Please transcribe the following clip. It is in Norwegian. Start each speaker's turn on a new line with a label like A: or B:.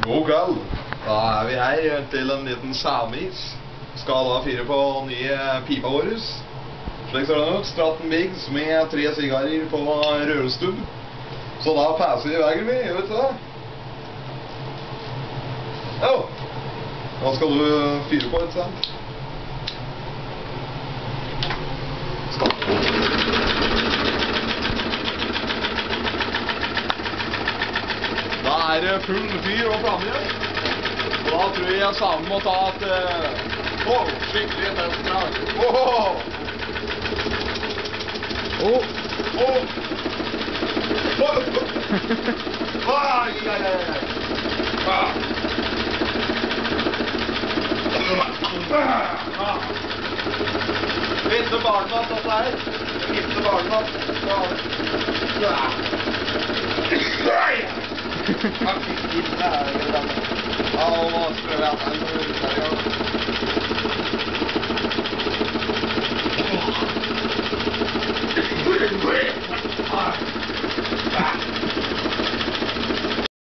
A: God kveld. Da er vi her til en liten samis. Skal da fyre på nye pipa våres. Slik ser den ut. Stratten Biggs med 3 sigarer på rødstubb. Så da passer vi i veien vi, gjør vi ikke det? Ja. Hva skal du fyre på, ikke sant? Da er det full fyr og flamme. Og da tror jeg sammen må ta et skikkelig testdrag. Ikke barnemat, dette her. Ikke barnemat. Ja, nå prøver jeg at